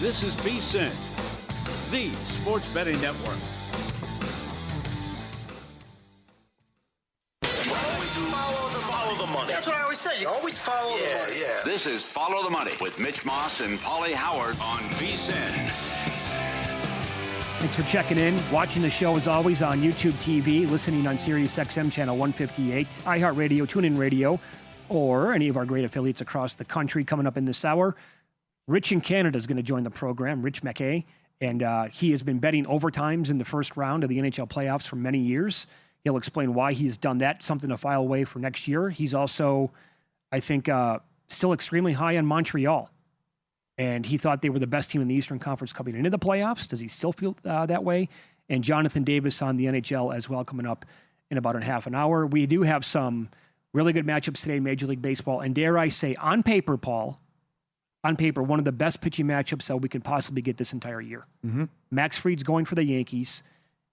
This is VSiN, the sports betting network. Follow the money. That's what I always say. You always follow the money. Yeah. This is Follow the Money with Mitch Moss and Pauly Howard on VSiN. Thanks for checking in. Watching the show as always on YouTube TV, listening on Sirius XM channel 158, iHeartRadio, TuneIn Radio, or any of our great affiliates across the country. Coming up in this hour, Rich in Canada is going to join the program, Rich Mackay, and he has been betting overtimes in the first round of the NHL playoffs for many years. He'll explain why he's done that, something to file away for next year. He's also, I think, still extremely high on Montreal. And he thought they were the best team in the Eastern Conference coming into the playoffs. Does he still feel that way? And Jonathan Davis on the NHL as well, coming up in about a half an hour. We do have some really good matchups today in Major League Baseball. And dare I say, on paper, Paul, on paper, one of the best pitching matchups that we could possibly get this entire year. Mm-hmm. Max Fried's going for the Yankees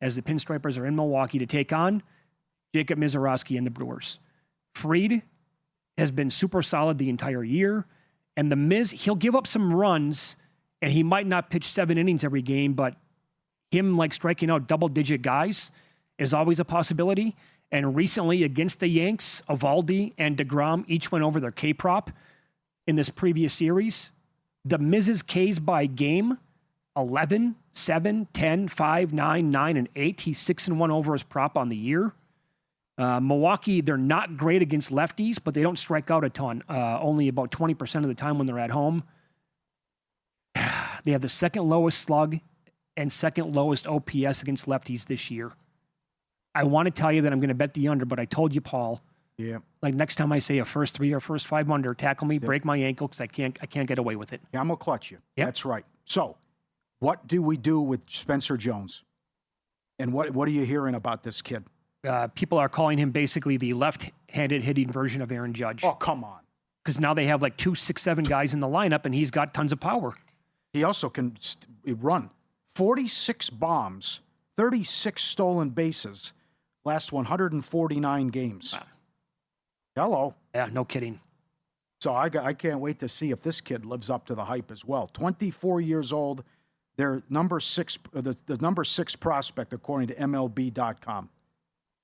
as the Pinstripers are in Milwaukee to take on Jacob Misiorowski and the Brewers. Fried has been super solid the entire year. And the Miz, he'll give up some runs, and he might not pitch 7 innings every game, but him like striking out double-digit guys is always a possibility. And recently against the Yanks, Eovaldi and DeGrom each went over their K-prop in this previous series. The Miz's Ks by game, 11, 7, 10, 5, 9, 9, and 8. He's 6-1 over his prop on the year. Milwaukee, they're not great against lefties, but they don't strike out a ton. Only about 20% of the time when they're at home. They have the second lowest slug and second lowest OPS against lefties this year. I want to tell you that I'm going to bet the under, but I told you, Paul. Yeah. Like next time I say a first 3 or first 5 under, tackle me, break my ankle because I can't get away with it. Yeah, I'm gonna clutch you. Yep. That's right. So, what do we do with Spencer Jones? And what are you hearing about this kid? People are calling him basically the left-handed hitting version of Aaron Judge. Oh, come on. Because now they have like 2 6'7" guys in the lineup, and he's got tons of power. He also can run 46 bombs, 36 stolen bases, last 149 games. Wow. Hello. Yeah, no kidding. So I can't wait to see if this kid lives up to the hype as well. 24 years old. They're number 6, the number 6 prospect according to MLB.com.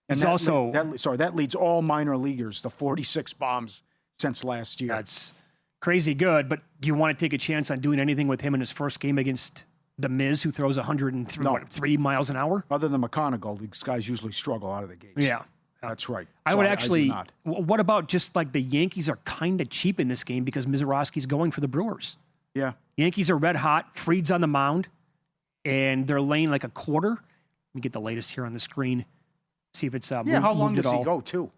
And that leads all minor leaguers to 46 bombs since last year. That's crazy good, but do you want to take a chance on doing anything with him in his first game against the Miz, who throws 103 miles an hour? Other than McConaughey, these guys usually struggle out of the gates. Yeah. That's right. I would actually, I what about just like the Yankees are kind of cheap in this game because Misiorowski's going for the Brewers? Yeah. Yankees are red hot. Fried's on the mound, and they're laying like a quarter. Let me get the latest here on the screen. See if it's how long does he go, too?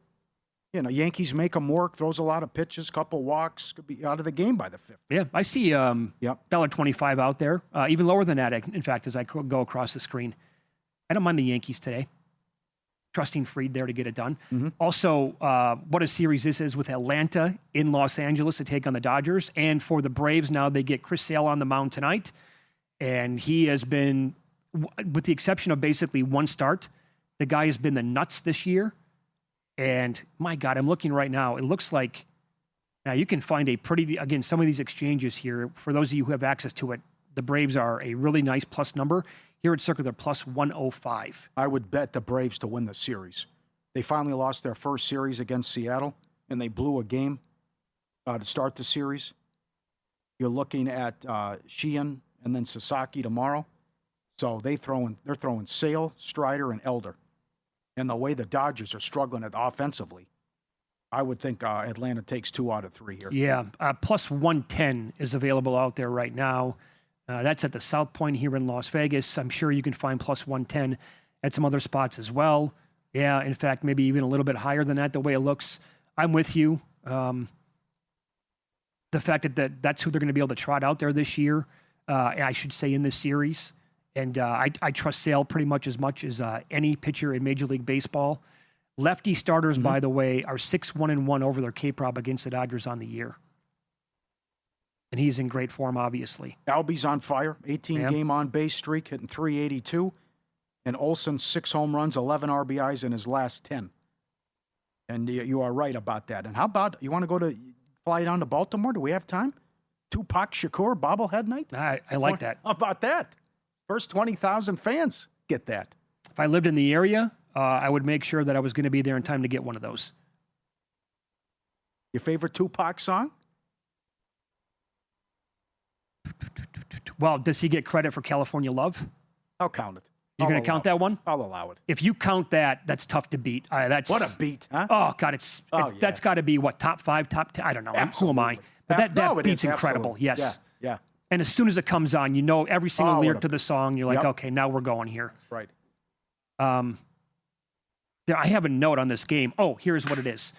You know, Yankees make him work, throws a lot of pitches, couple walks, could be out of the game by the 5th. Yeah, I see $1.25 out there, even lower than that, in fact, as I go across the screen. I don't mind the Yankees today. Trusting Fried there to get it done. Mm-hmm. Also, what a series this is with Atlanta in Los Angeles to take on the Dodgers. And for the Braves, now they get Chris Sale on the mound tonight. And he has been, with the exception of basically one start, the guy has been the nuts this year. And my God, I'm looking right now. It looks like now you can find again, some of these exchanges here. For those of you who have access to it, the Braves are a really nice plus number. Here at Circa, they're plus 105. I would bet the Braves to win the series. They finally lost their first series against Seattle, and they blew a game to start the series. You're looking at Sheehan and then Sasaki tomorrow. So they're throwing Sale, Strider, and Elder. And the way the Dodgers are struggling offensively, I would think Atlanta takes 2 out of 3 here. Yeah, plus 110 is available out there right now. That's at the South Point here in Las Vegas. I'm sure you can find plus 110 at some other spots as well. Yeah, in fact, maybe even a little bit higher than that, the way it looks. I'm with you. The fact that's who they're going to be able to trot out there this year, I should say in this series. And I trust Sale pretty much as any pitcher in Major League Baseball. Lefty starters, by the way, are 6-1-1 over their K-prop against the Dodgers on the year. And he's in great form, obviously. Albie's on fire, 18-game on-base streak, hitting .382. And Olsen, 6 home runs, 11 RBIs in his last 10. And you are right about that. And how about, you want to fly down to Baltimore? Do we have time? Tupac Shakur bobblehead night? I like that. How about that? First 20,000 fans get that. If I lived in the area, I would make sure that I was going to be there in time to get one of those. Your favorite Tupac song? Well, does he get credit for California Love? I'll count it. You're going to count that one? I'll allow it. If you count that, that's tough to beat. What a beat, huh? Oh, God, that's got to be, top 5, top 10? I don't know. Absolutely. Who am I? But that it beat's is, incredible, absolutely. yes. Yeah. And as soon as it comes on, you know every single lyric to the song. You're like, Yep. okay, now we're going here. Right. I have a note on this game. Oh, here's what it is.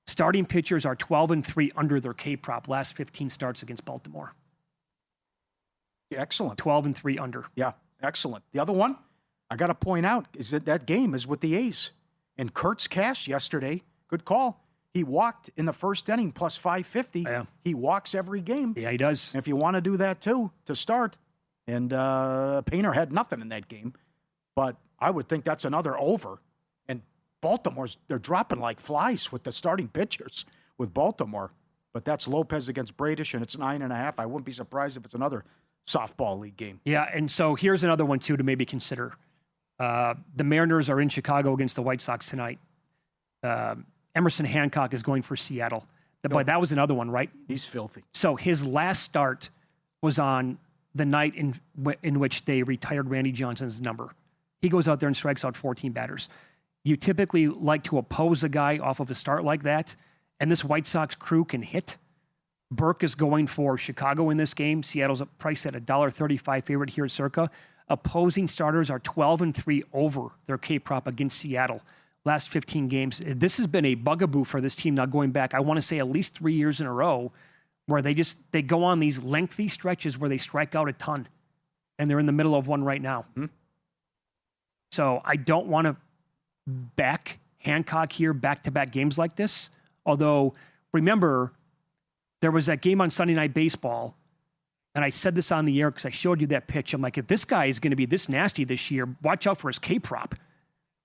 Starting pitchers are 12-3 under their K-prop last 15 starts against Baltimore. Yeah, excellent. 12-3 under. Yeah, excellent. The other one I got to point out is that game is with the A's. And Kurt's Cash yesterday, good call. He walked in the first inning plus 550. Yeah. He walks every game. Yeah, he does. And if you want to do that too, to start, and Painter had nothing in that game, but I would think that's another over. And they're dropping like flies with the starting pitchers with Baltimore. But that's Lopez against Bradish, and it's 9.5. I wouldn't be surprised if it's another softball league game. Yeah, and so here's another one, too, to maybe consider. The Mariners are in Chicago against the White Sox tonight. Emerson Hancock is going for Seattle. Boy, that was another one, right? He's filthy. So his last start was on the night in which they retired Randy Johnson's number. He goes out there and strikes out 14 batters. You typically like to oppose a guy off of a start like that, and this White Sox crew can hit. Burke is going for Chicago in this game. Seattle's priced at $1.35 favorite here at Circa. Opposing starters are 12-3 over their K-prop against Seattle. Last 15 games. This has been a bugaboo for this team now going back, I want to say at least 3 years in a row, where they go on these lengthy stretches where they strike out a ton. And they're in the middle of one right now. Mm-hmm. So I don't want to back Hancock here back-to-back games like this. Although, remember, there was that game on Sunday Night Baseball, and I said this on the air because I showed you that pitch. I'm like, if this guy is going to be this nasty this year, watch out for his K-prop.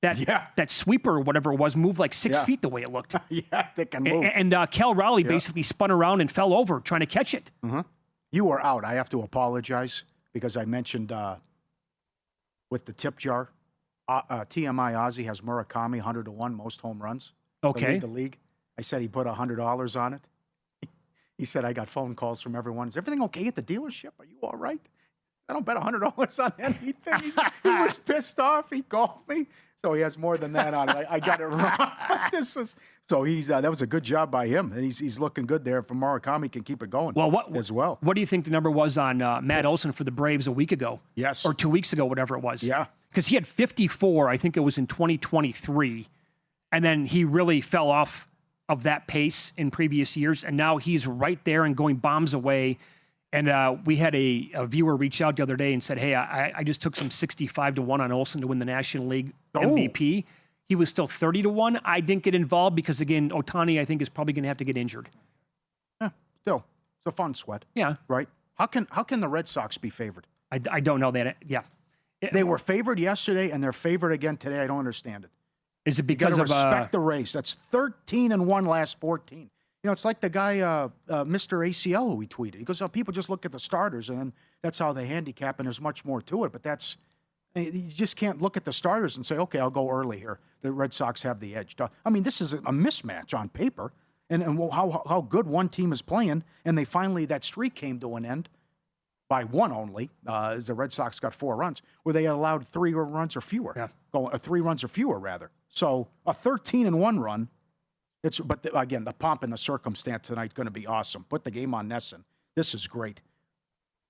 That sweeper or whatever it was moved like 6 feet the way it looked. Yeah, they can move. And Cal Raleigh basically spun around and fell over trying to catch it. Mm-hmm. You were out. I have to apologize because I mentioned with the tip jar, TMI Ozzy has Murakami 100-1 most home runs. Okay. The league. I said he put $100 on it. He said, I got phone calls from everyone. Is everything okay at the dealership? Are you all right? I don't bet $100 on anything. He was pissed off. He called me. So he has more than that on it. I got it wrong. But that was a good job by him. And he's looking good there. If Murakami can keep it going as well. What do you think the number was on Matt Olson for the Braves a week ago? Yes. Or 2 weeks ago, whatever it was. Yeah. Because he had 54, I think it was in 2023. And then he really fell off of that pace in previous years. And now he's right there and going bombs away. And we had a viewer reach out the other day and said, hey, I just took some 65-1 on Olsen to win the National League MVP. He was still 30-1. I didn't get involved because, again, Ohtani, I think, is probably going to have to get injured. Still, it's a fun sweat. Yeah. Right? How can the Red Sox be favored? I don't know that. Yeah. They were favored yesterday, and they're favored again today. I don't understand it. Is it because you of respect the race? That's 13-1 last 14. You know, it's like the guy, Mr. ACL, who he tweeted. He goes, people just look at the starters, and then that's how they handicap, and there's much more to it. But you just can't look at the starters and say, okay, I'll go early here. The Red Sox have the edge. I mean, this is a mismatch on paper, and how good one team is playing, and that streak came to an end by one only, as the Red Sox got 4 runs, where they allowed 3 runs or fewer. Yeah. 3 runs or fewer, rather. So a 13-1 run. But again, the pomp and the circumstance tonight is going to be awesome. Put the game on Nesson. This is great.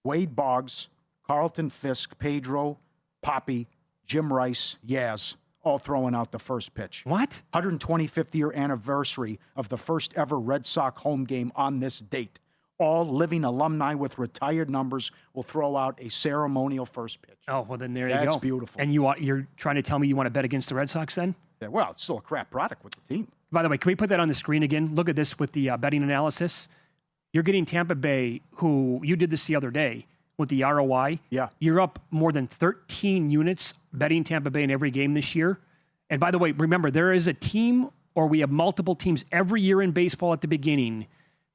Wade Boggs, Carlton Fisk, Pedro, Poppy, Jim Rice, Yaz, all throwing out the first pitch. What? 125th year anniversary of the first ever Red Sox home game on this date. All living alumni with retired numbers will throw out a ceremonial first pitch. Oh, well, then there you go. That's beautiful. And you're trying to tell me you want to bet against the Red Sox then? Yeah, well, it's still a crap product with the team. By the way, can we put that on the screen again? Look at this with the betting analysis. You're getting Tampa Bay, who you did this the other day with the ROI. Yeah. You're up more than 13 units betting Tampa Bay in every game this year. And by the way, remember, there is a team, or we have multiple teams every year in baseball at the beginning,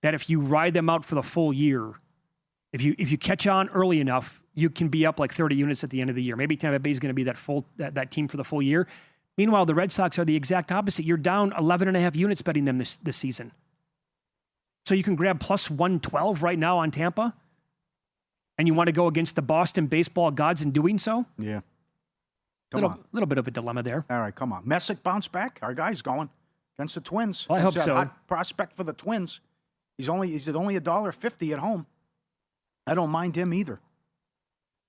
that if you ride them out for the full year, If you catch on early enough, you can be up like 30 units at the end of the year. Maybe Tampa Bay is going to be that team for the full year. Meanwhile, the Red Sox are the exact opposite. You're down 11.5 units betting them this season. So you can grab plus 112 right now on Tampa, and you want to go against the Boston baseball gods in doing so? Yeah. Little bit of a dilemma there. All right, come on. Messick bounce back. Our guy's going against the Twins. Well, I hope so. Hot prospect for the Twins. He's at only $1.50 at home. I don't mind him either.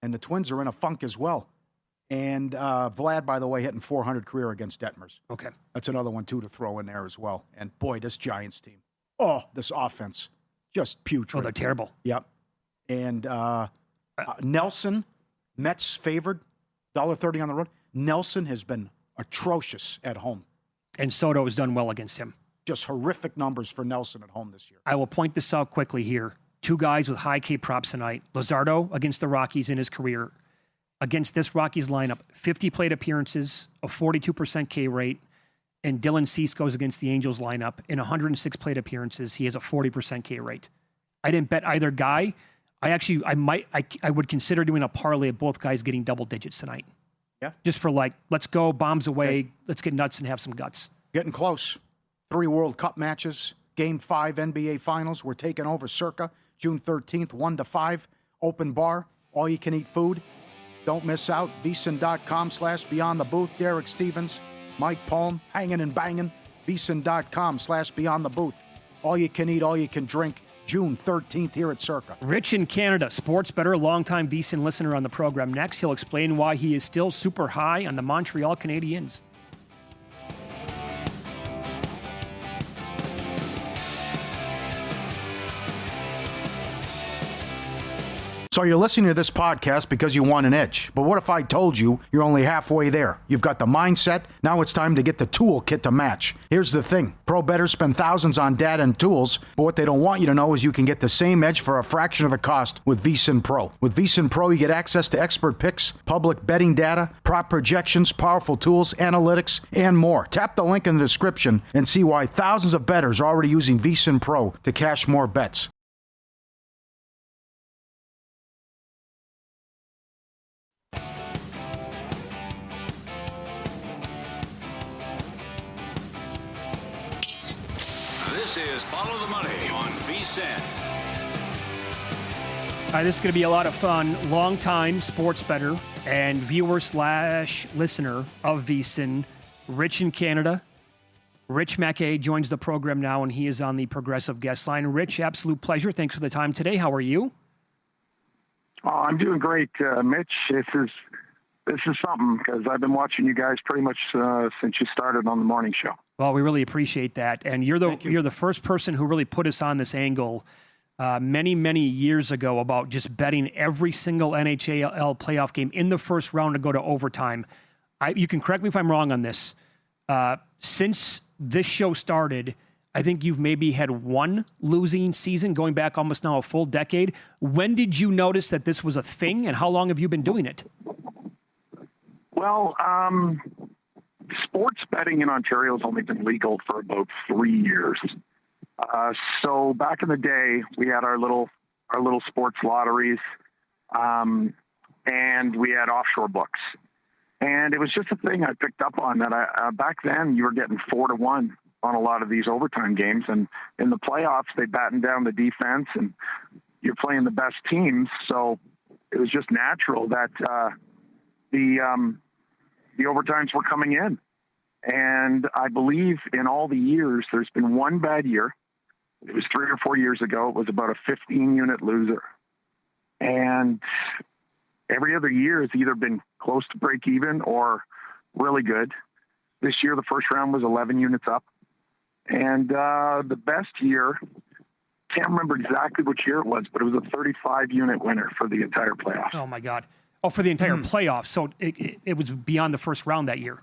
And the Twins are in a funk as well. And Vlad, by the way, hitting 400 career against Detmers. Okay. That's another one, too, to throw in there as well. And, boy, this Giants team. Oh, this offense. Just putrid. Oh, they're terrible. Yep. And Nelson, Mets favored, $1.30 on the road. Nelson has been atrocious at home. And Soto has done well against him. Just horrific numbers for Nelson at home this year. I will point this out quickly here. 2 guys with high K props tonight. Luzardo against the Rockies in his career. Against this Rockies lineup, 50 plate appearances, a 42% K rate. And Dylan Cease goes against the Angels lineup. In 106 plate appearances, he has a 40% K rate. I didn't bet either guy. I would consider doing a parlay of both guys getting double digits tonight. Yeah. Just for let's go, bombs away, let's get nuts and have some guts. Getting close. 3 World Cup matches. Game 5 NBA Finals. We're taking over Circa June 13th, 1-5. Open bar. All you can eat food. Don't miss out. VSiN.com/Beyond the Booth. Derek Stevens, Mike Palm, hanging and banging. VSiN.com/Beyond the Booth. All you can eat, all you can drink. June 13th here at Circa. Rich in Canada, sports bettor, longtime VSiN listener on the program. Next, he'll explain why he is still super high on the Montreal Canadiens. So you're listening to this podcast because you want an edge. But what if I told you you're only halfway there? You've got the mindset. Now it's time to get the toolkit to match. Here's the thing. Pro bettors spend thousands on data and tools, but what they don't want you to know is you can get the same edge for a fraction of the cost with VSiN Pro. With VSiN Pro, you get access to expert picks, public betting data, prop projections, powerful tools, analytics, and more. Tap the link in the description and see why thousands of bettors are already using VSiN Pro to cash more bets. This is Follow the Money on VSiN. All right, this is going to be a lot of fun. Longtime sports bettor and viewer/listener of VSiN, Rich in Canada. Rich Mackay joins the program now, and he is on the progressive guest line. Rich, absolute pleasure. Thanks for the time today. How are you? Oh, I'm doing great, Mitch. This is something because I've been watching you guys pretty much since you started on the morning show. Well, we really appreciate that, and you're the first person who really put us on this angle many years ago about just betting every single NHL playoff game in the first round to go to overtime. You can correct me if I'm wrong on this. Since this show started, I think you've maybe had one losing season, going back almost now a full decade. When did you notice that this was a thing, and how long have you been doing it? Well, sports betting in Ontario has only been legal for about 3 years. So back in the day, we had our little sports lotteries, and we had offshore books. And it was just a thing I picked up on that back then you were getting 4-1 on a lot of these overtime games. And in the playoffs, they battened down the defense and you're playing the best teams. So it was just natural that the overtimes were coming in. And I believe in all the years, there's been one bad year. It was 3 or 4 years ago. It was about a 15-unit loser. And every other year has either been close to break even or really good. This year, the first round was 11 units up. And the best year, can't remember exactly which year it was, but it was a 35-unit winner for the entire playoffs. Oh, my God. Oh, for the entire playoffs. So it was beyond the first round that year.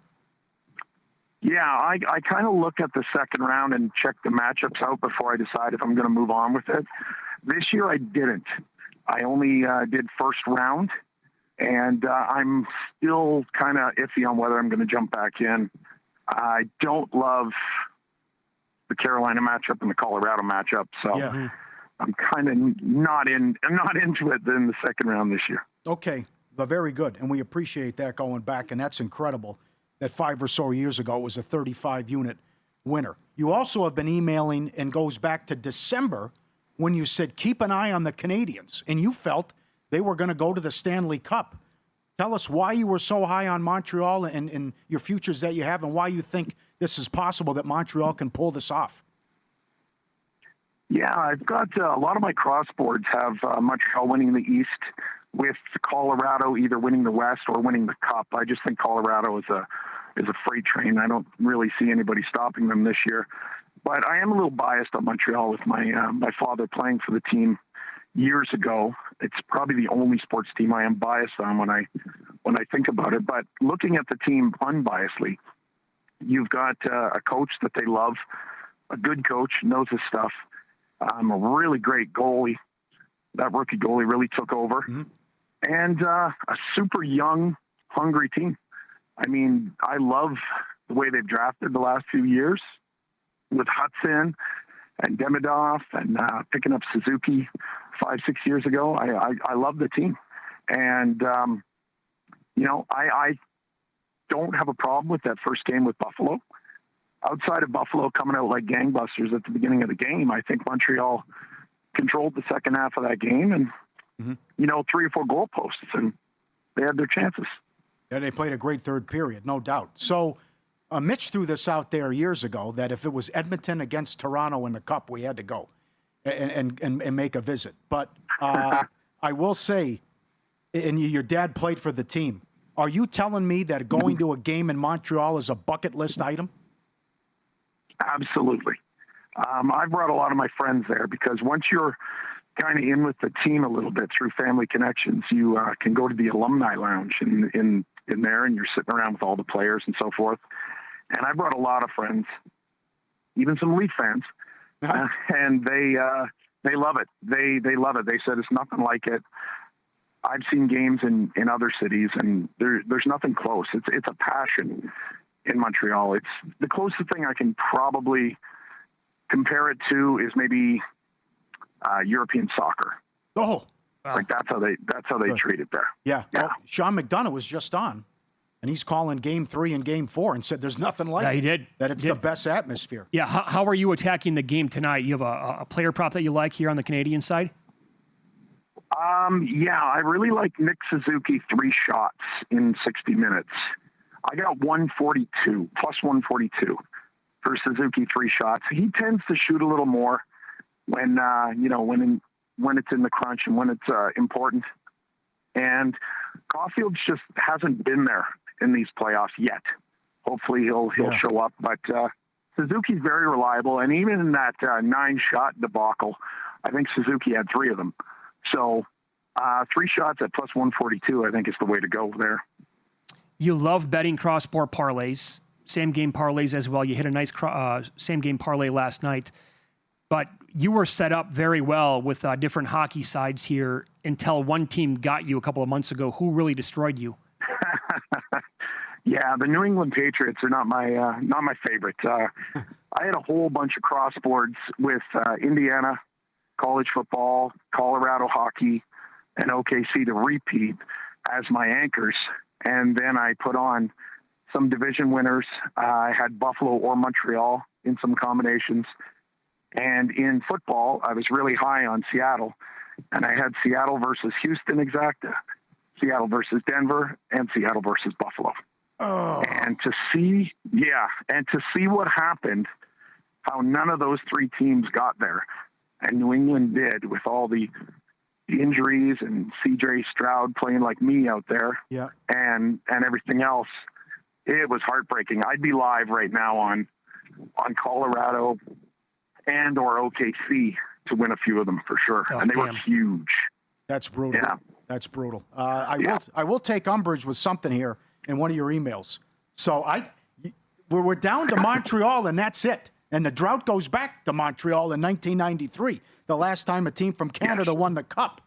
Yeah, I kind of look at the second round and check the matchups out before I decide if I'm going to move on with it. This year I didn't. I only did first round, and I'm still kind of iffy on whether I'm going to jump back in. I don't love the Carolina matchup and the Colorado matchup, so I'm kind of not into it in the second round this year. Okay, but very good, and we appreciate that going back, and that's incredible that 5 or so years ago it was a 35-unit winner. You also have been emailing, and goes back to December when you said keep an eye on the Canadiens, and you felt they were going to go to the Stanley Cup. Tell us why you were so high on Montreal and your futures that you have, and why you think this is possible that Montreal can pull this off. Yeah, I've got a lot of my crossboards have Montreal winning the East, with Colorado either winning the West or winning the Cup. I just think Colorado is a freight train. I don't really see anybody stopping them this year. But I am a little biased on Montreal with my father playing for the team years ago. It's probably the only sports team I am biased on when I think about it. But looking at the team unbiasedly, you've got a coach that they love, a good coach, knows his stuff, a really great goalie. That rookie goalie really took over. Mm-hmm. And a super young, hungry team. I mean, I love the way they've drafted the last few years with Hudson and Demidov and picking up Suzuki 5-6 years ago. I love the team. And, I don't have a problem with that first game with Buffalo. Outside of Buffalo coming out like gangbusters at the beginning of the game, I think Montreal controlled the second half of that game and, 3 or 4 goalposts, and they had their chances. Yeah, they played a great third period, no doubt. So Mitch threw this out there years ago that if it was Edmonton against Toronto in the Cup, we had to go and make a visit. But I will say, and your dad played for the team, are you telling me that going to a game in Montreal is a bucket list item? Absolutely. I've brought a lot of my friends there because once you're kind of in with the team a little bit through family connections, you can go to the alumni lounge in there, and you're sitting around with all the players and so forth. And I brought a lot of friends, even some Leaf fans, and they love it. They love it. They said it's nothing like it. I've seen games in other cities, and there's nothing close. It's a passion in Montreal. It's the closest thing I can probably compare it to is maybe European soccer. Oh, wow. Like that's how they treat it there. Yeah. Well, Sean McDonough was just on, and he's calling Game 3 and Game 4 and said there's nothing like he it. did. That it's the best atmosphere. Yeah. How are you attacking the game tonight? You have a player prop that you like here on the Canadian side? Yeah, I really like Nick Suzuki 3 shots in 60 minutes. I got 142 plus 142 for Suzuki 3 shots. He tends to shoot a little more when it's in the crunch and when it's important. And Caulfield's just hasn't been there in these playoffs yet. Hopefully he'll show up, but Suzuki's very reliable. And even in that 9-shot debacle, I think Suzuki had 3 of them. So 3 shots at plus 142, I think is the way to go there. You love betting cross-sport parlays, same-game parlays as well. You hit a nice same-game parlay last night. But you were set up very well with different hockey sides here until one team got you a couple of months ago. Who really destroyed you? Yeah, the New England Patriots are not my favorite. I had a whole bunch of crossboards with Indiana, college football, Colorado hockey, and OKC to repeat as my anchors. And then I put on some division winners. I had Buffalo or Montreal in some combinations. And in football, I was really high on Seattle. And I had Seattle versus Houston exacta, Seattle versus Denver, and Seattle versus Buffalo. Oh. And to see what happened, how none of those 3 teams got there, and New England did with all the injuries and C.J. Stroud playing like me out there, and everything else, it was heartbreaking. I'd be live right now on Colorado and or OKC to win a few of them for sure, and they were huge. That's brutal. Yeah. That's brutal. I will take umbrage with something here in one of your emails. So we're down to Montreal, and that's it. And the drought goes back to Montreal in 1993, the last time a team from Canada won the Cup.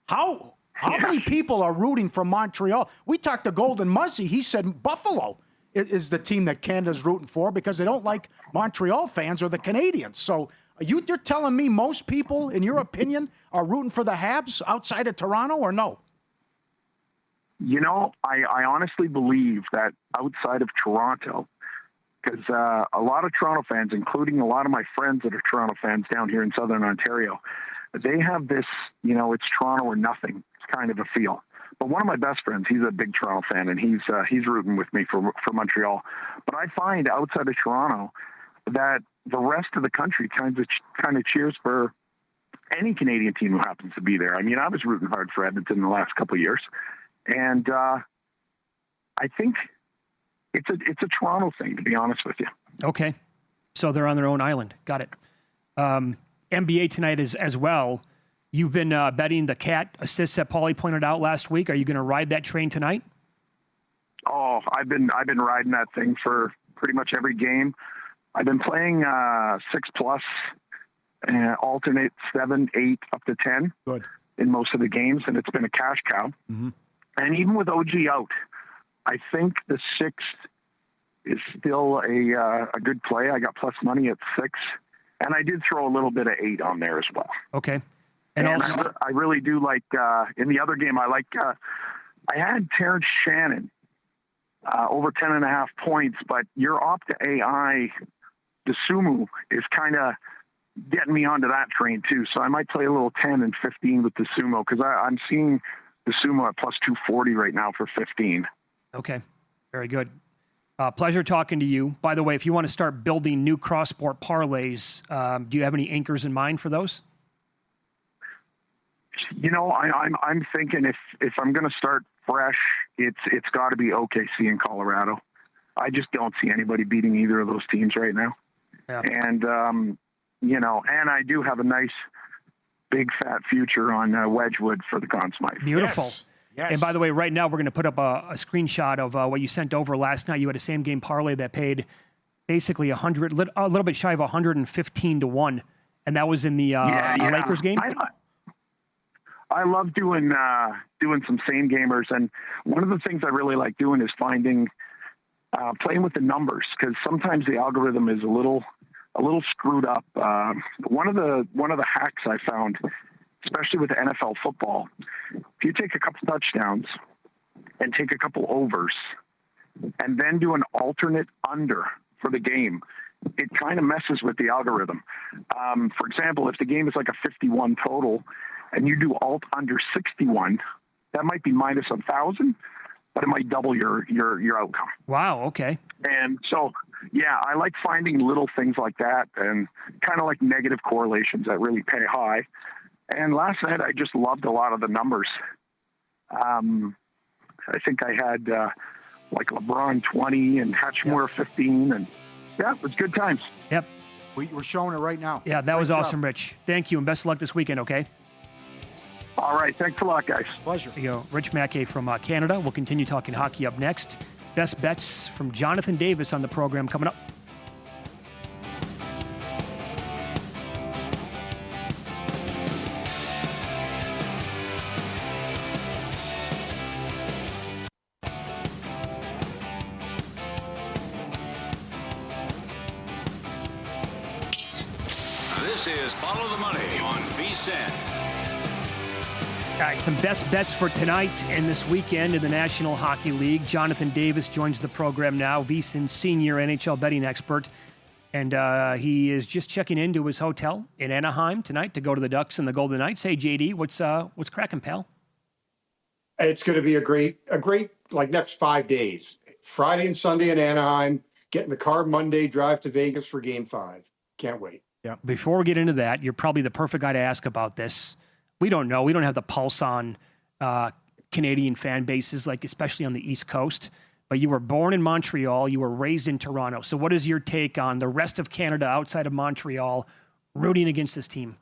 How many people are rooting for Montreal? We talked to Golden Muzzy. He said Buffalo is the team that Canada's rooting for because they don't like Montreal fans or the Canadians. So You're telling me most people, in your opinion, are rooting for the Habs outside of Toronto, or no? I honestly believe that outside of Toronto, because a lot of Toronto fans, including a lot of my friends that are Toronto fans down here in Southern Ontario, they have this, it's Toronto or nothing kind of a feel. But one of my best friends, he's a big Toronto fan, and he's rooting with me for Montreal. But I find outside of Toronto that the rest of the country kind of cheers for any Canadian team who happens to be there. I mean, I was rooting hard for Edmonton the last couple of years, and I think it's a Toronto thing, to be honest with you. Okay, so they're on their own island. Got it. NBA tonight as well. You've been betting the cat assists that Pauly pointed out last week. Are you going to ride that train tonight? Oh, I've been riding that thing for pretty much every game. I've been playing 6+, alternate 7, 8, up to 10. Good. In most of the games, and it's been a cash cow. Mm-hmm. And even with OG out, I think the 6 is still a good play. I got plus money at 6, and I did throw a little bit of 8 on there as well. Okay. And also, I really do like, in the other game, I had Terrence Shannon over 10.5 points, but your Opta AI, DeSumo, is kind of getting me onto that train too. So I might play a little 10 and 15 with DeSumo, because I'm seeing DeSumo at plus 240 right now for 15. Okay. Very good. Pleasure talking to you. By the way, if you want to start building new cross-sport parlays, do you have any anchors in mind for those? I'm thinking if I'm going to start fresh, it's got to be OKC in Colorado. I just don't see anybody beating either of those teams right now. Yeah. And and I do have a nice big fat future on Wedgwood for the Conn Smythe. Beautiful. Yes. And by the way, right now we're going to put up a screenshot of what you sent over last night. You had a same game parlay that paid basically a little bit shy of 115 to 1, and that was in the Lakers game. I love doing some same gamers, and one of the things I really like doing is playing with the numbers, because sometimes the algorithm is a little screwed up. One of the hacks I found, especially with NFL football, if you take a couple touchdowns and take a couple overs and then do an alternate under for the game, it kind of messes with the algorithm. For example, if the game is like a 51 total and you do alt under 61, that might be minus 1,000, but it might double your outcome. Wow. Okay. And so, yeah, I like finding little things like that, and kind of like negative correlations that really pay high. And last night, I just loved a lot of the numbers. I think I had like LeBron 20 and Hatchmore 15, and yeah, it was good times. Yep. We're showing it right now. Yeah, that was awesome, Rich. Thank you, and best of luck this weekend, okay? All right. Thanks a lot, guys. Pleasure. There you go. Rich Mackay from Canada. We'll continue talking hockey up next. Best bets from Jonathan Davis on the program coming up. This is Follow the Money on VSiN. All right, some best bets for tonight and this weekend in the National Hockey League. Jonathan Davis joins the program now, VSiN senior NHL betting expert. And he is just checking into his hotel in Anaheim tonight to go to the Ducks and the Golden Knights. Hey, JD, what's cracking, pal? It's going to be a great like next 5 days. Friday and Sunday in Anaheim, get in the car Monday, drive to Vegas for Game 5. Can't wait. Yeah. Before we get into that, you're probably the perfect guy to ask about this. We don't know. We don't have the pulse on Canadian fan bases, like especially on the East Coast. But you were born in Montreal. You were raised in Toronto. So what is your take on the rest of Canada outside of Montreal rooting against this team?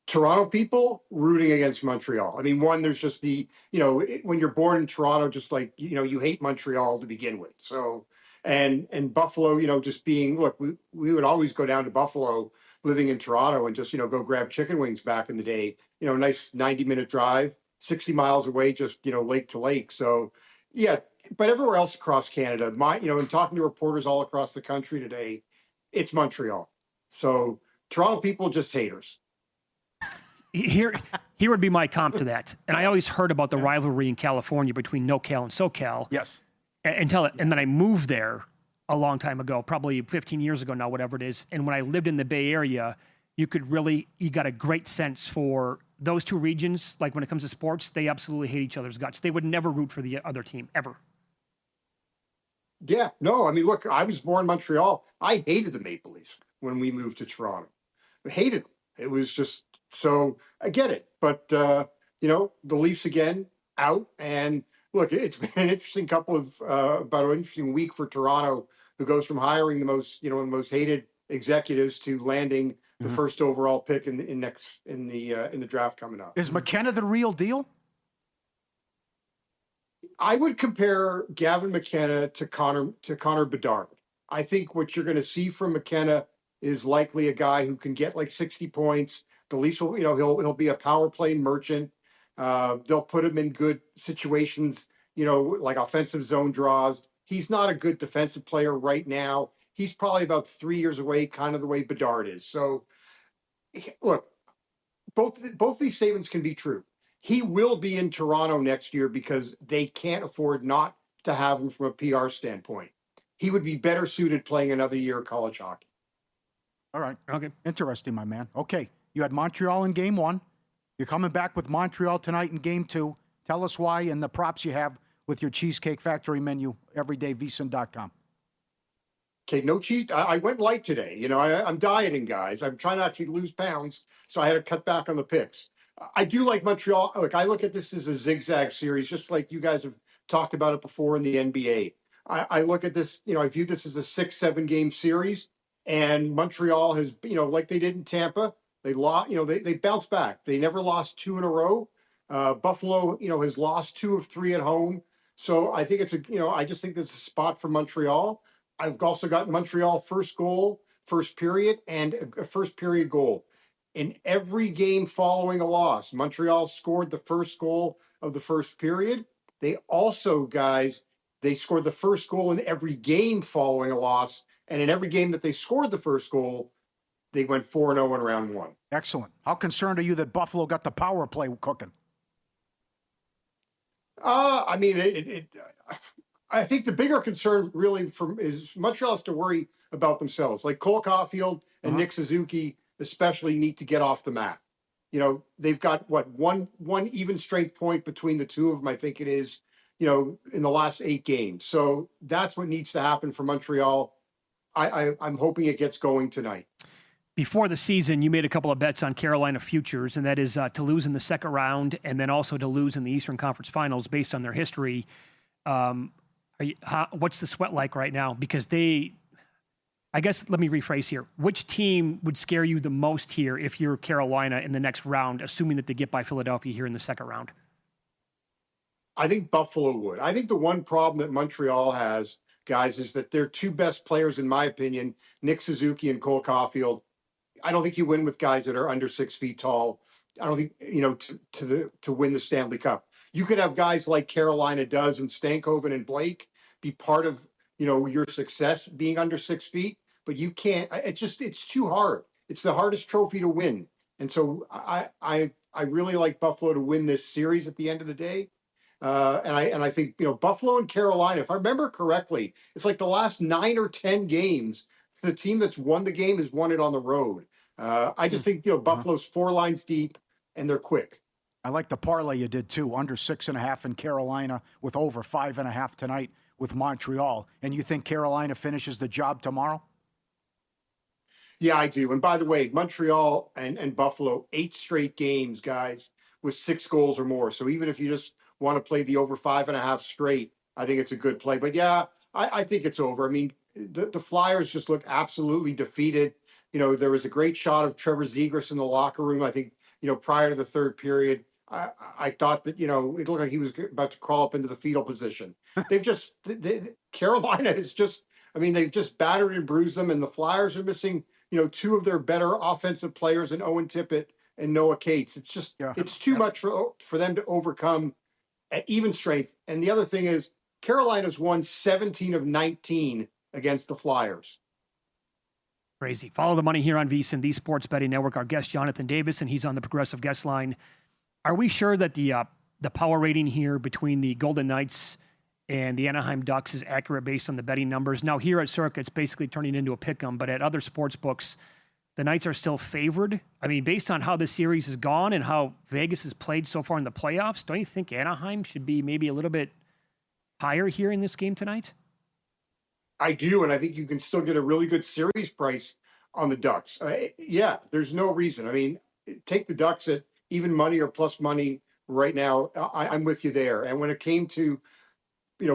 Toronto people rooting against Montreal. I mean, one, there's just when you're born in Toronto, just like, you hate Montreal to begin with. So, and Buffalo, just being, look, we would always go down to Buffalo living in Toronto and just, go grab chicken wings back in the day, nice 90-minute drive, 60 miles away, just, lake to lake. So, yeah, but everywhere else across Canada, and talking to reporters all across the country today, it's Montreal. So Toronto people just haters. Here would be my comp to that. And I always heard about the rivalry in California between NoCal and SoCal. Yes. And then I moved there a long time ago, probably 15 years ago now, whatever it is. And when I lived in the Bay Area, you got a great sense for those two regions. Like when it comes to sports, they absolutely hate each other's guts. They would never root for the other team, ever. Yeah, no, I mean, look, I was born in Montreal. I hated the Maple Leafs when we moved to Toronto. I hated them. It was just, so I get it. But, the Leafs again out. And look, it's been an interesting about an interesting week for Toronto, who goes from hiring the most hated executives to landing the first overall pick in the draft coming up. Is McKenna the real deal? I would compare Gavin McKenna to Connor Bedard. I think what you're going to see from McKenna is likely a guy who can get like 60 points. The Leafs will, he'll be a power play merchant. They'll put him in good situations, like offensive zone draws. He's not a good defensive player right now. He's probably about 3 years away, kind of the way Bedard is. So, look, both these statements can be true. He will be in Toronto next year because they can't afford not to have him from a PR standpoint. He would be better suited playing another year of college hockey. All right. Okay. Interesting, my man. Okay. You had Montreal in game 1. You're coming back with Montreal tonight in game 2. Tell us why and the props you have with your Cheesecake Factory menu, everyday VSiN.com. Okay, no cheese. I went light today. I'm dieting, guys. I'm trying not to lose pounds, so I had to cut back on the picks. I do like Montreal. Look, I look at this as a zigzag series, just like you guys have talked about it before in the NBA. I look at this, I view this as a 6-7 game series, and Montreal has, like they did in Tampa, they lost, they bounced back. They never lost 2 in a row. Buffalo, has lost 2 of 3 at home. So I think I just think there's a spot for Montreal. I've also got Montreal first goal, first period, and a first period goal. In every game following a loss, Montreal scored the first goal of the first period. They also, guys, they scored the first goal in every game following a loss. And in every game that they scored the first goal, they went 4-0 in round 1. Excellent. How concerned are you that Buffalo got the power play cooking? I mean, I think the bigger concern really is Montreal has to worry about themselves. Like Cole Caulfield and Nick Suzuki especially need to get off the mat. They've got one even strength point between the two of them, I think it is, in the last 8 games. So that's what needs to happen for Montreal. I'm hoping it gets going tonight. Before the season, you made a couple of bets on Carolina futures, and that is to lose in the second round and then also to lose in the Eastern Conference Finals based on their history. What's the sweat like right now? Because I guess let me rephrase here. Which team would scare you the most here if you're Carolina in the next round, assuming that they get by Philadelphia here in the second round? I think Buffalo would. I think the one problem that Montreal has, guys, is that their 2 best players, in my opinion, Nick Suzuki and Cole Caulfield, I don't think you win with guys that are under 6 feet tall. I don't think, to win the Stanley Cup. You could have guys like Carolina does and Stankoven and Blake be part of, your success being under 6 feet, but you can't, it's too hard. It's the hardest trophy to win. And so I really like Buffalo to win this series at the end of the day. And I think, Buffalo and Carolina, if I remember correctly, it's like the last 9 or 10 games, the team that's won the game has won it on the road. I just think, Buffalo's 4 lines deep and they're quick. I like the parlay you did too, under 6.5 in Carolina with over 5.5 tonight with Montreal. And you think Carolina finishes the job tomorrow? Yeah, I do. And by the way, Montreal and Buffalo, 8 straight games, guys, with 6 goals or more. So even if you just want to play the over 5.5 straight, I think it's a good play. But yeah, I think it's over. I mean, the Flyers just look absolutely defeated. There was a great shot of Trevor Zegras in the locker room, I think, prior to the third period. I thought that, it looked like he was about to crawl up into the fetal position. Carolina is just, they've just battered and bruised them, and the Flyers are missing, 2 of their better offensive players in Owen Tippett and Noah Cates. It's just, it's too much for them to overcome at even strength. And the other thing is, Carolina's won 17 of 19 against the Flyers. Crazy. Follow the money here on VSiN, the Sports Betting Network. Our guest, Jonathan Davis, and he's on the Progressive Guest Line. Are we sure that the power rating here between the Golden Knights and the Anaheim Ducks is accurate based on the betting numbers? Now, here at Circa, it's basically turning into a pick'em, but at other sports books, the Knights are still favored. I mean, based on how the series has gone and how Vegas has played so far in the playoffs, don't you think Anaheim should be maybe a little bit higher here in this game tonight? I do, and I think you can still get a really good series price on the Ducks. Yeah, there's no reason. I mean, take the Ducks at even money or plus money right now. I'm with you there. And when it came to,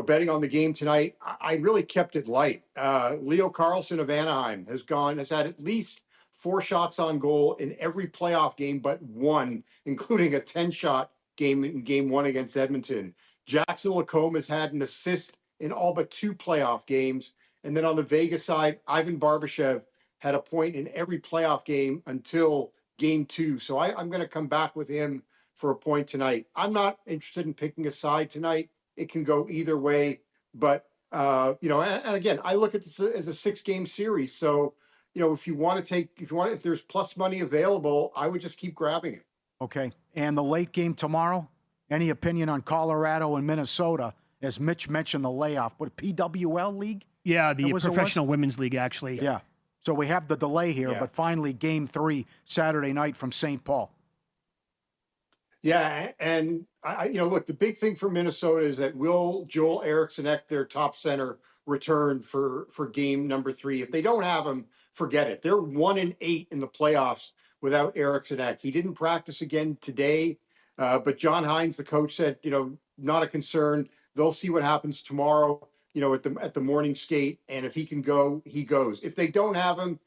betting on the game tonight, I really kept it light. Leo Carlsson of Anaheim has had at least 4 shots on goal in every playoff game but one, including a 10-shot game in Game 1 against Edmonton. Jackson Lacombe has had an assist in all but 2 playoff games. And then on the Vegas side, Ivan Barbashev had a point in every playoff game until Game 2. So I'm going to come back with him for a point tonight. I'm not interested in picking a side tonight. It can go either way. But, and again, I look at this as a 6-game series. So, if there's plus money available, I would just keep grabbing it. Okay. And the late game tomorrow, any opinion on Colorado and Minnesota? As Mitch mentioned, the layoff. What, PWL League? Yeah, the Professional Women's League, actually. Yeah. So we have the delay here, but finally Game 3 Saturday night from St. Paul. Yeah, and look, the big thing for Minnesota is that will Joel Eriksson, their top center, return for game number 3? If they don't have him, forget it. They're 1-8 in the playoffs without Eriksson. He didn't practice again today, but John Hines, the coach, said, not a concern. They'll see what happens tomorrow, at the morning skate, and if he can go, he goes. If they don't have him,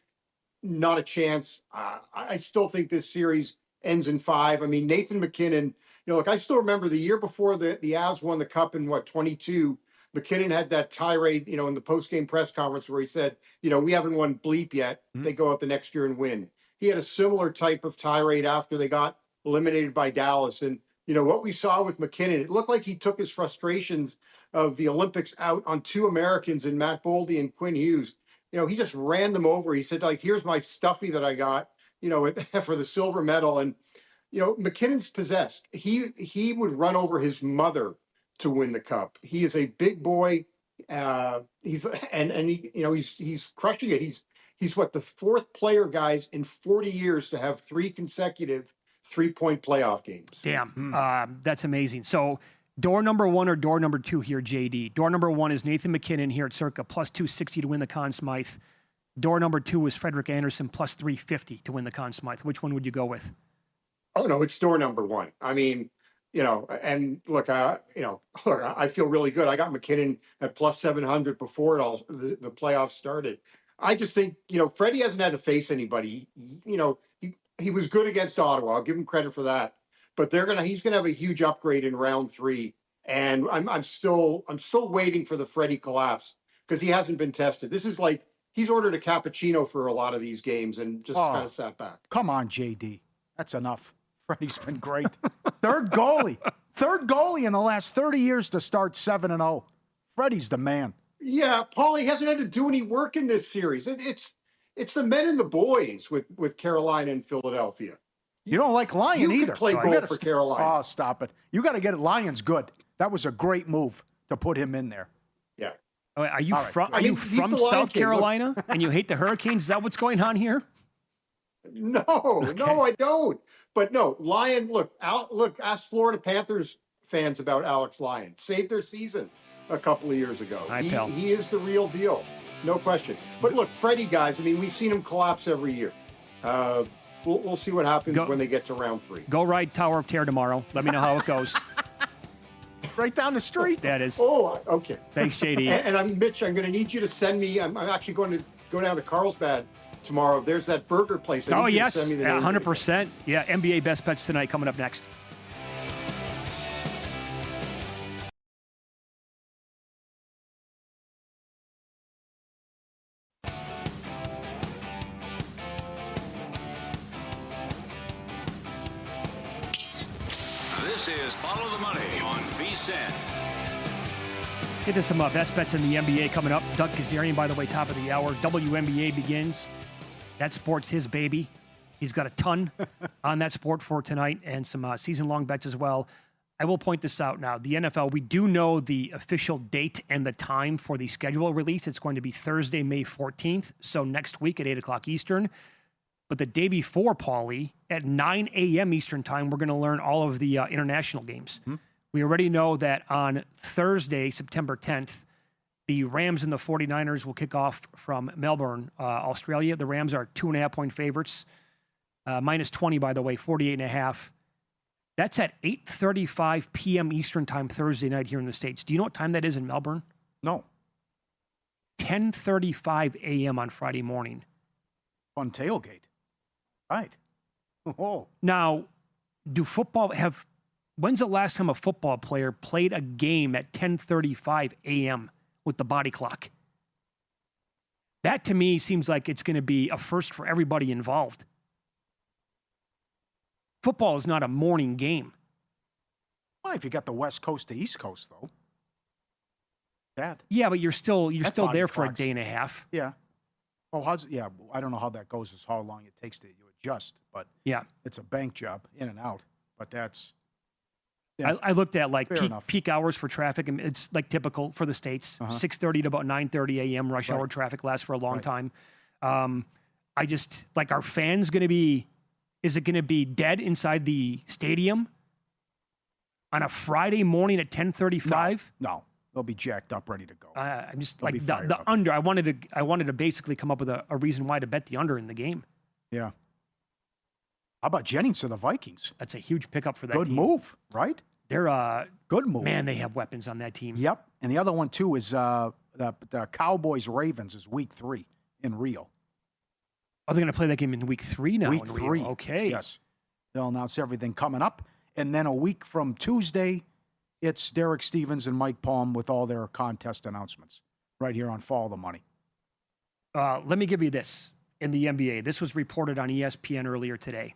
not a chance. I still think this series ends in 5. I mean, Nathan MacKinnon, I still remember the year before the Avs won the Cup in 22. MacKinnon had that tirade, in the post-game press conference where he said, we haven't won bleep yet. They go out the next year and win. He had a similar type of tirade after they got eliminated by Dallas. And, what we saw with MacKinnon, it looked like he took his frustrations of the Olympics out on 2 Americans in Matt Boldy and Quinn Hughes. He just ran them over. He said, here's my stuffy that I got, for the silver medal. And, MacKinnon's possessed. He would run over his mother to win the Cup. He is a big boy. He's crushing it. He's what, the 4th player, guys, in 40 years to have 3 consecutive 3-point playoff games. Damn, that's amazing. So door number 1 or door number 2 here, JD? Door number 1 is Nathan MacKinnon here at Circa, plus 260 to win the Conn Smythe. Door number 2 is Frederik Andersen, plus 350 to win the Conn Smythe. Which one would you go with? Oh, no, it's door number 1. I mean, and look, I feel really good. I got MacKinnon at plus 700 before the playoffs started. I just think, Freddie hasn't had to face anybody. He was good against Ottawa. I'll give him credit for that. But he's gonna have a huge upgrade in round 3. And I'm still waiting for the Freddie collapse because he hasn't been tested. This is like he's ordered a cappuccino for a lot of these games and just kind of sat back. Come on, JD. That's enough. Freddie's been great. Third goalie in the last 30 years to start 7-0. Freddie's the man. Yeah, Pauly hasn't had to do any work in this series. It's the men and the boys with Carolina and Philadelphia. You don't like Lyon either. You can play goal for Carolina. Oh, stop it. You got to get it. Lyon's good. That was a great move to put him in there. Yeah. Are you from South Carolina and you hate the Hurricanes? Is that what's going on here? No, I don't. But no, Lyon, look, ask Florida Panthers fans about Alex Lyon. Saved their season a couple of years ago. He is the real deal. No question. But look, Freddie, guys, I mean, we've seen him collapse every year. We'll see what happens when they get to round 3. Go ride Tower of Terror tomorrow. Let me know how it goes. Right down the street. That is. Oh, okay. Thanks, JD. And Mitch, I'm going to need you to send me. I'm actually going to go down to Carlsbad tomorrow. There's that burger place. Yes, 100%. Yeah, NBA best bets tonight coming up next. This is Follow the Money on VSiN. Get to some best bets in the NBA coming up. Doug Kazarian, by the way, top of the hour. WNBA begins That sport's his baby. He's got a ton on that sport for tonight and some season-long bets as well. I will point this out now. The NFL, we do know the official date and the time for the schedule release. It's going to be Thursday, May 14th, so next week at 8 o'clock Eastern. But the day before, Pauly, at 9 a.m. Eastern time, we're going to learn all of the international games. We already know that on Thursday, September 10th, the Rams and the 49ers will kick off from Melbourne, Australia. The Rams are 2.5-point favorites. Minus 20, by the way, 48.5. That's at 8:35 p.m. Eastern time Thursday night here in the States. Do you know what time that is in Melbourne? No. 10:35 a.m. on Friday morning. On tailgate. Right. Oh. Now, when's the last time a football player played a game at 10:35 a.m. with the body clock? That to me seems like it's going to be a first for everybody involved. Football is not a morning game. Well, if you got the West Coast to East Coast, though. Yeah, but you're still there for a clocks. day and a half. Yeah. Oh, I don't know how that goes, as how long it takes to adjust, but yeah, it's a bank job in and out. But that's. Yeah, I looked at like enough. peak hours for traffic, and it's like typical for the States. 6:30 to about 9:30 a.m. rush hour traffic lasts for a long time. I just like, are fans going to be? Is it going to be dead inside the stadium on a Friday morning at 10:35? No, they'll be jacked up, ready to go. I'm just They'll like be fired the up. under. I wanted to basically come up with a reason why to bet the under in the game. Yeah. How about Jennings to the Vikings? That's a huge pickup for that Good team. move, right? They're good move. Man, they have weapons on that team. Yep. And the other one too is the Cowboys Ravens is week 3 in Rio. Oh, they're going to play that game in week 3 now. Week in Rio. 3. Okay. Yes. They'll announce everything coming up. And then a week from Tuesday, it's Derek Stevens and Mike Palm with all their contest announcements right here on Follow the Money. Let me give you this in the NBA. This was reported on ESPN earlier today.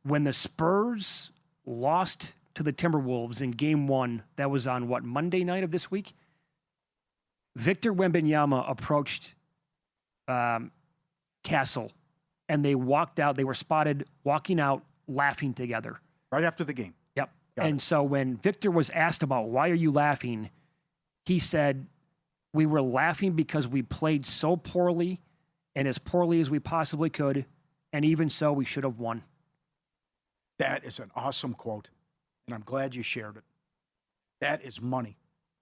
When the Spurs lost to the Timberwolves in Game 1, that was on Monday night of this week? Victor Wembanyama approached Castle, and they walked out. They were spotted walking out, laughing together. Right after the game. Yep. Got and it. so when Victor was asked about why are you laughing, he said, we were laughing because we played so poorly and as poorly as we possibly could, and even so, we should have won. That is an awesome quote, and I'm glad you shared it. That is money.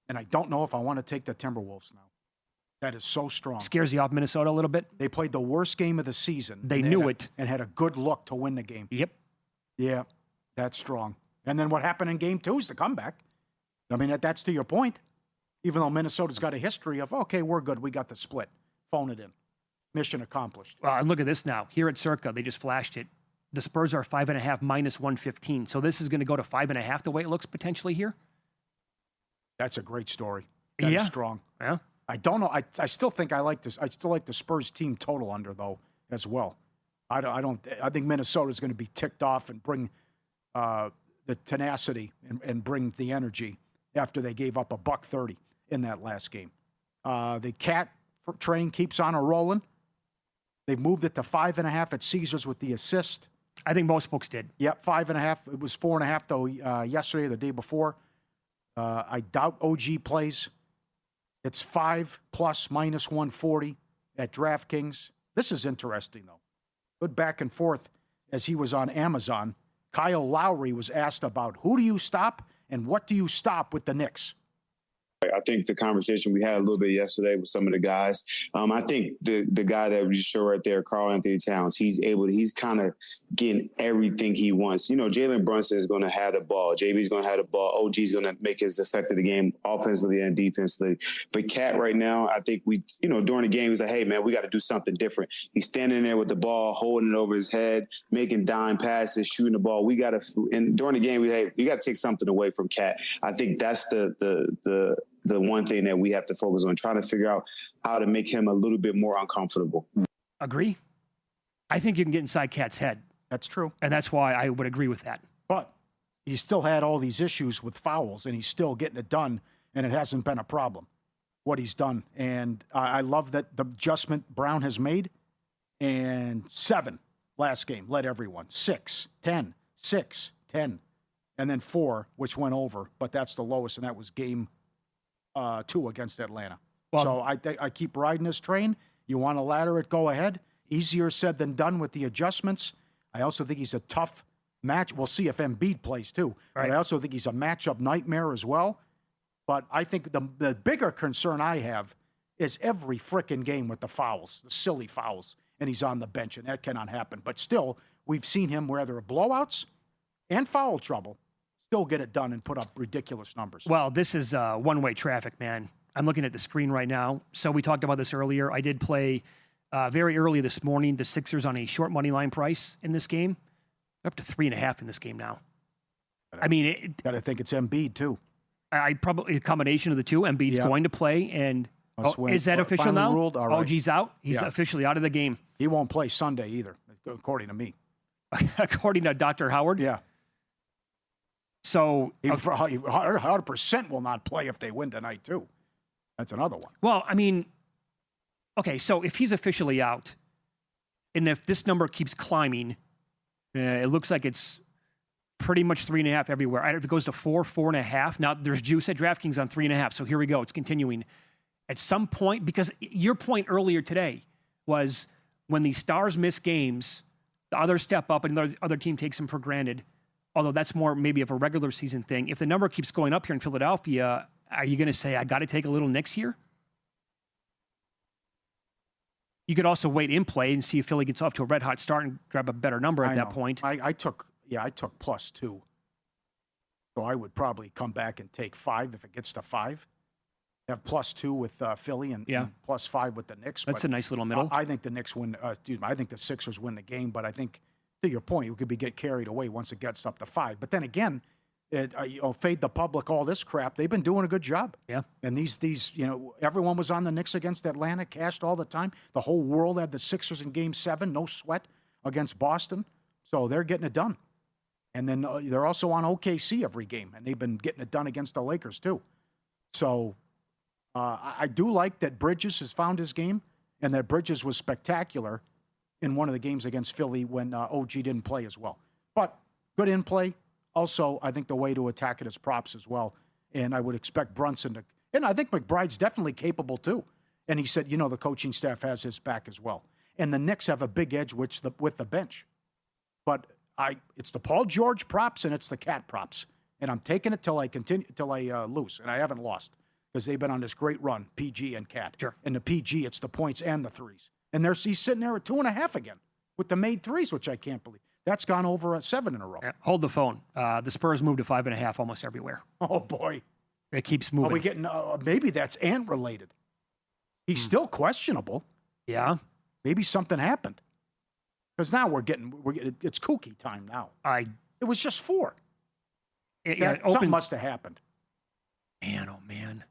And I don't know if I want to take the Timberwolves now. That is so strong. Scares you off Minnesota a little bit? They played the worst game of the season. They knew it. And had a good look to win the game. Yep. Yeah, that's strong. And then what happened in Game 2 is the comeback. I mean, that's to your point. Even though Minnesota's got a history of, okay, we're good. We got the split. Phone it in. Mission accomplished. And look at this now. Here at Circa, they just flashed it. The Spurs are 5.5 minus 115. So this is going to go to 5.5 the way it looks potentially here? That's a great story. That is strong. Yeah. I don't know. I still think I like this. I still like the Spurs team total under though as well. I think Minnesota's going to be ticked off and bring the tenacity and bring the energy after they gave up $130 in that last game. The Cat train keeps on a rolling. They moved it to 5.5 at Caesars with the assist. I think most books did. Yep, 5.5. It was 4.5 though yesterday or the day before. I doubt OG plays. It's 5 plus minus 140 at DraftKings. This is interesting, though. Good back and forth as he was on Amazon. Kyle Lowry was asked about who do you stop and what do you stop with the Knicks? I think the conversation we had a little bit yesterday with some of the guys, I think the guy that we just showed right there, Karl Anthony Towns, he's kind of getting everything he wants. You know, Jalen Brunson is going to have the ball. JB's going to have the ball. OG's going to make his effect of the game offensively and defensively. But Cat right now, I think during the game, he's like, hey, man, we got to do something different. He's standing there with the ball, holding it over his head, making dime passes, shooting the ball. And during the game, we got to take something away from Cat. I think that's the one thing that we have to focus on, trying to figure out how to make him a little bit more uncomfortable. Agree. I think you can get inside Cat's head. That's true. And that's why I would agree with that. But he still had all these issues with fouls, and he's still getting it done, and it hasn't been a problem, what he's done. And I love that the adjustment Brown has made, and 7 last game, led everyone. 6, 10, 6, 10, and then 4, which went over, but that's the lowest, and that was game 2 against Atlanta. Well, so I keep riding this train. You want to ladder it, go ahead. Easier said than done with the adjustments. I also think he's a tough match. We'll see if Embiid plays too. Right. But I also think he's a matchup nightmare as well. But I think the bigger concern I have is every frickin' game with the fouls, the silly fouls, and he's on the bench, and that cannot happen. But still, we've seen him where there are blowouts and foul trouble, still get it done and put up ridiculous numbers. Well, this is one-way traffic, man. I'm looking at the screen right now. So we talked about this earlier. I did play very early this morning the Sixers on a short money line price in this game. They're up to 3.5 in this game now. I mean, got to think it's Embiid too. I probably a combination of the two. Embiid's going to play, and is that official now? Ruled? All right. OG's out. He's officially out of the game. He won't play Sunday either, according to me. According to Dr. Howard. Yeah. So he 100% will not play if they win tonight too. That's another one. Well, I mean, okay, so if he's officially out, and if this number keeps climbing, it looks like it's pretty much 3.5 everywhere. If it goes to 4, 4.5, now there's juice at DraftKings on 3.5. So here we go. It's continuing. At some point, because your point earlier today was when the Stars miss games, the others step up and the other team takes them for granted. Although that's more maybe of a regular season thing. If the number keeps going up here in Philadelphia, are you going to say, I got to take a little Knicks here? You could also wait in play and see if Philly gets off to a red hot start and grab a better number at that point. I took +2. So I would probably come back and take 5 if it gets to 5. Have +2 with Philly and +5 with the Knicks. That's a nice little middle. I think the Knicks win. I think the Sixers win the game, but I think to your point, you could get carried away once it gets up to 5. But then again, fade the public, all this crap. They've been doing a good job. Yeah. And these, everyone was on the Knicks against Atlanta, cashed all the time. The whole world had the Sixers in Game 7, no sweat against Boston. So they're getting it done. And then they're also on OKC every game, and they've been getting it done against the Lakers too. So I do like that Bridges has found his game, and that Bridges was spectacular in one of the games against Philly when OG didn't play as well. But good in play. Also, I think the way to attack it is props as well. And I would expect Brunson to, and I think McBride's definitely capable too. And he said, the coaching staff has his back as well. And the Knicks have a big edge with the bench. But it's the Paul George props and it's the Cat props. And I'm taking it till I lose. And I haven't lost because they've been on this great run, PG and Cat. Sure. And the PG, it's the points and the threes. And he's sitting there at 2.5 again with the made threes, which I can't believe. That's gone over at 7 in a row. Yeah, hold the phone. The Spurs moved to 5.5 almost everywhere. Oh, boy. It keeps moving. Are we getting, maybe that's Ant related. He's still questionable. Yeah. Maybe something happened. Because now we're getting, it's kooky time now. It was just 4. Something must have happened. Man, oh, man.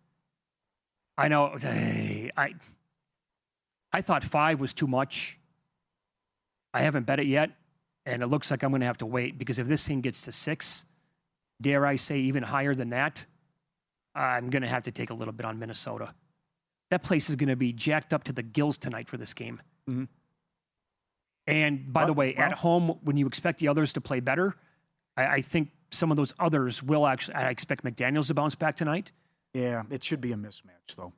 I know. I thought 5 was too much. I haven't bet it yet. And it looks like I'm going to have to wait because if this thing gets to 6, dare I say even higher than that, I'm going to have to take a little bit on Minnesota. That place is going to be jacked up to the gills tonight for this game. Mm-hmm. And by the way, at home, when you expect the others to play better, I think some of those others will actually, I expect McDaniels to bounce back tonight. Yeah, it should be a mismatch, though.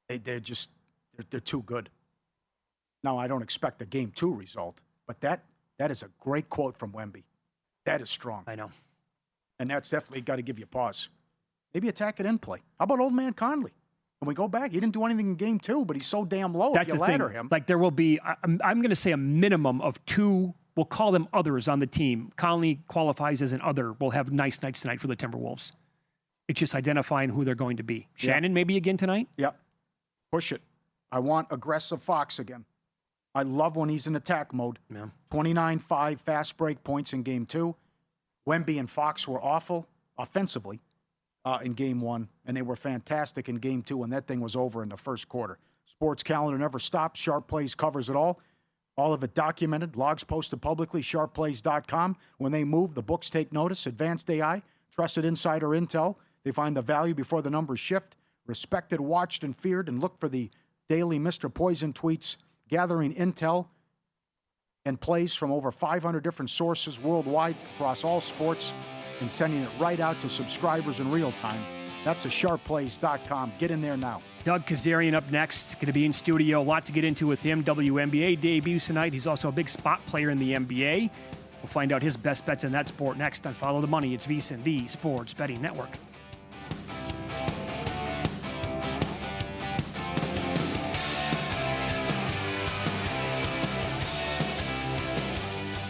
They're too good. Now, I don't expect a Game 2 result. But that is a great quote from Wemby. That is strong. I know. And that's definitely got to give you pause. Maybe attack it in play. How about old man Conley? When we go back, he didn't do anything in Game 2, but he's so damn low that's if you ladder him. Like there will be, I'm going to say a minimum of 2, we'll call them others on the team. Conley qualifies as an other. We'll have nice nights tonight for the Timberwolves. It's just identifying who they're going to be. Shannon maybe again tonight? Yep. Push it. I want aggressive Fox again. I love when he's in attack mode. Yeah. 29-5 fast break points in Game 2. Wemby and Fox were awful offensively in Game 1, and they were fantastic in Game 2, and that thing was over in the first quarter. Sports calendar never stops. Sharp Plays covers it all. All of it documented. Logs posted publicly, sharpplays.com. When they move, the books take notice. Advanced AI, trusted insider intel. They find the value before the numbers shift. Respected, watched, and feared, and look for the daily Mr. Poison tweets. gathering intel and plays from over 500 different sources worldwide across all sports and sending it right out to subscribers in real time. That's sharpplays.com. Get in there now. Doug Kazarian up next. Going to be in studio. A lot to get into with him. WNBA debuts tonight. He's also a big spot player in the NBA. We'll find out his best bets in that sport next on Follow the Money. It's VSiN, the Sports Betting Network.